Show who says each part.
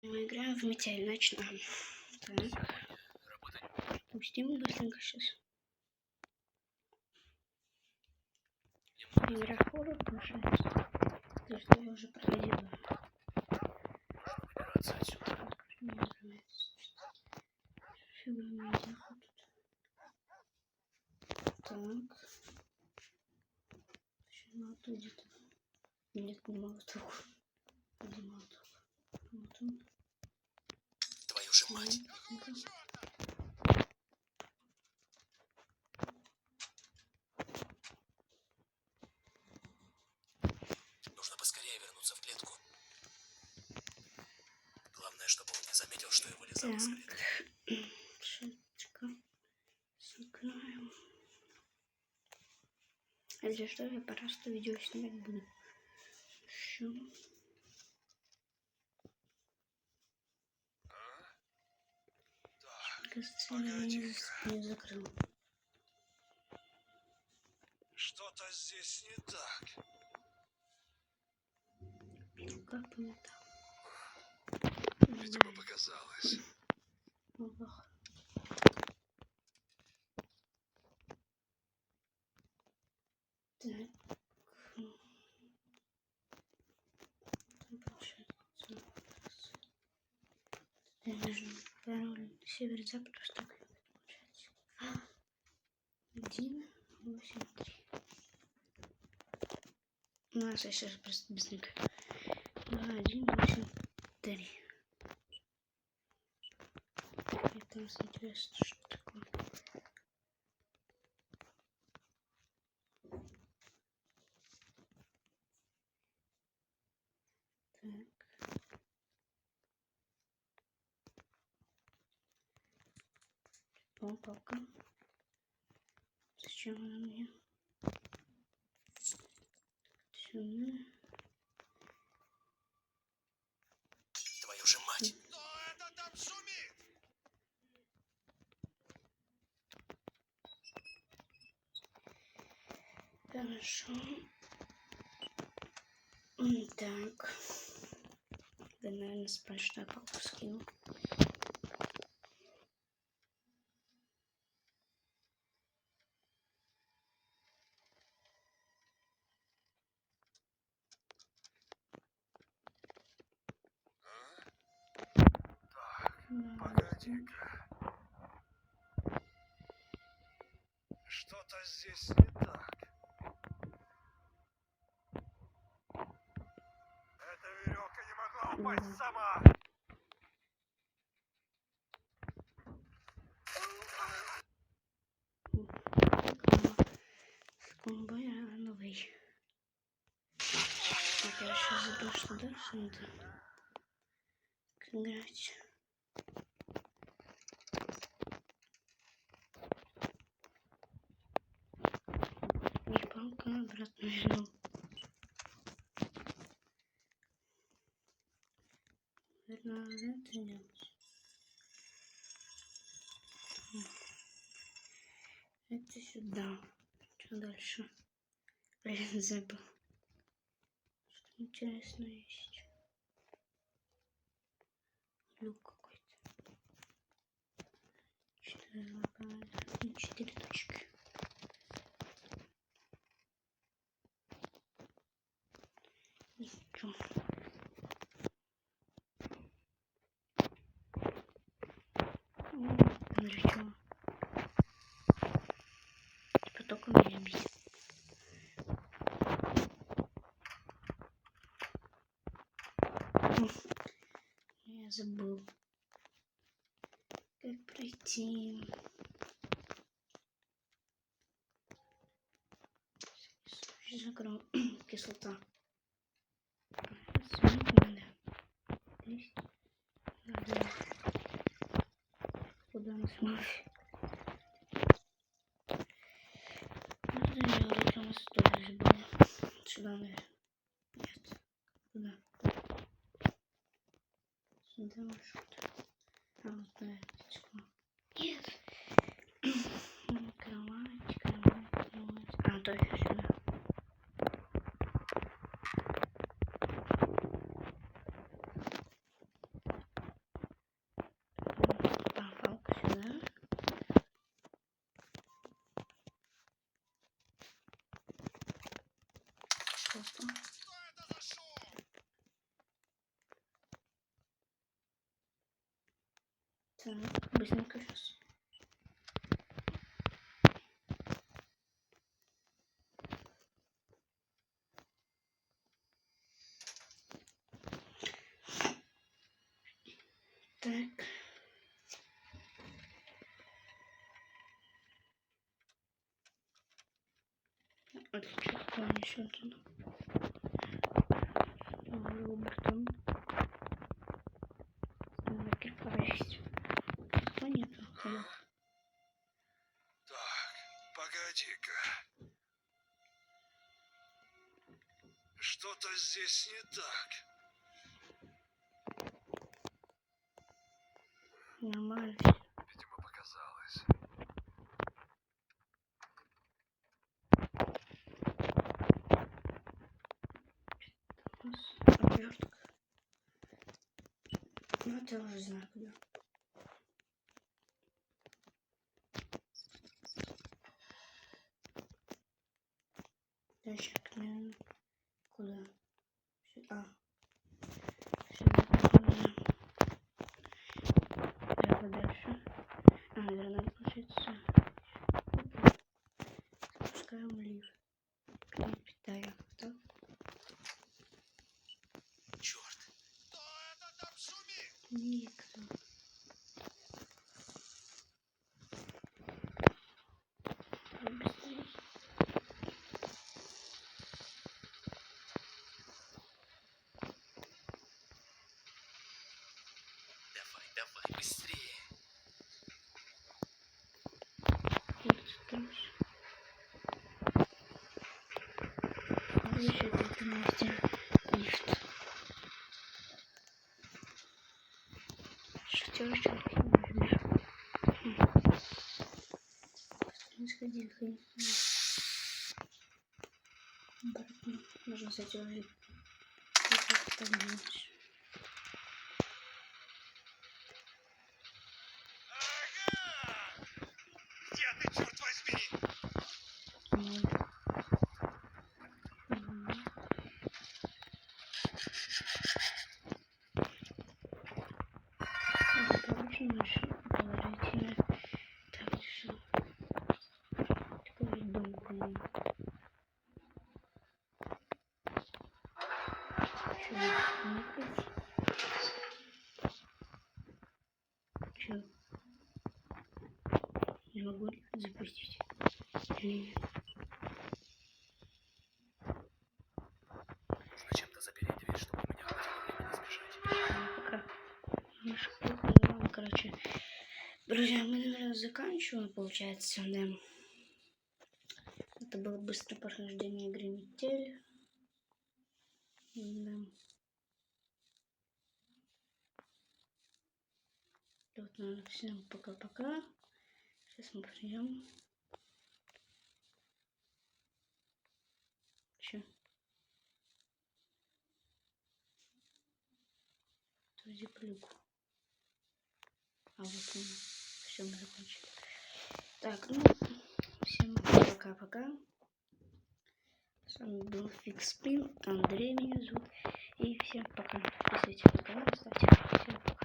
Speaker 1: Мы играем в метель, начинаем. Так. Пустим быстренько сейчас. Игра хоррор получается. То, что я уже проходила. Мне нравится. Фига медиаха тут. Так. Почему тут где-то? Нет, не молоток. Где молоток? Вот он.
Speaker 2: Твою же мать. Нужно поскорее вернуться в клетку. Главное, чтобы он не заметил, что я вылезал из клетки.
Speaker 1: Шуточка. Сыграем. А для что я просто видео снимать буду? Еще. Кажется, я не закрыл.
Speaker 2: Что-то здесь не так.
Speaker 1: Как пометал.
Speaker 2: Видимо, показалось.
Speaker 1: Ох. Так. Я нажму пароль север-запад, что получается. 1, 8, 3. Ну, а сейчас просто быстренько. 2, 1, 8, 3. Это у нас интересно, что такое. Так. Палка. Зачем она мне? Сюда.
Speaker 2: Твою же мать. Кто это там шумит?
Speaker 1: Хорошо. Так. Да, наверное, сплошная палку скину.
Speaker 2: Погоди-ка. Что-то здесь не так. Эта веревка не могла упасть сама.
Speaker 1: Новый. Так, я сейчас забыл, что дальше надо играть. И палку обратно вернул. Наверное, надо это делать. Это сюда. Что дальше? Блин, забыл. Что интересное есть. Люк какой-то. 4 точки. Ничего. Ничего. Типа только меня бить. Я забыл, как пройти. Закрыл. Кислота. Сменить надо. Здесь надо. Куда мы смотрим? Надо делать, у нас тоже забыл. Сюда, наверное. Нет. Куда? Сюда маршрут. А вот на это стекло. Нет. Кровать. А, точно сюда. Так, быстренько сейчас. Так. Отлично, план еще оттуда. Робертон. Маркер повесить. Кто нет? Ходил.
Speaker 2: Так, погоди-ка. Что-то здесь не так.
Speaker 1: Нормально.
Speaker 2: Видимо, показалось.
Speaker 1: Отвертка. Ну, это я уже знаю, куда. Ящик, наверное. Куда? Сюда. Сюда. Давай дальше. Наверное, надо получается. Спускаем лифт. Питаем. Так.
Speaker 2: Черт. Кто это там шумит?
Speaker 1: Никто. Быстрее.
Speaker 2: Давай, давай, быстрее.
Speaker 1: Лифт дальше. Еще это месте. Лифт. Шестерочка. Не сходили, ходили. Можно, кстати, уже подумать.
Speaker 2: Ага! Где ты, черт возьми?
Speaker 1: Короче, наш положительно. Так, все. Такой дом, по-моему. Че, Че? Не могу запустить. Или нет?
Speaker 2: Зачем-то забери дверь, чтобы у меня хватило времени сбежать.
Speaker 1: Пока. Ладно, короче. Друзья, мы, наверное, заканчиваем, получается, да. Это было быстрое прохождение игры Метель. Да. Вот, наверное, всем пока-пока. Сейчас мы придем. Че? Друзья, плюгу. А вот он. Все, мы закончили. Так, ну, всем пока-пока. С вами был Фикспин, Андрей меня зовут. И всем пока. Подписывайтесь на канал, ставьте лайки.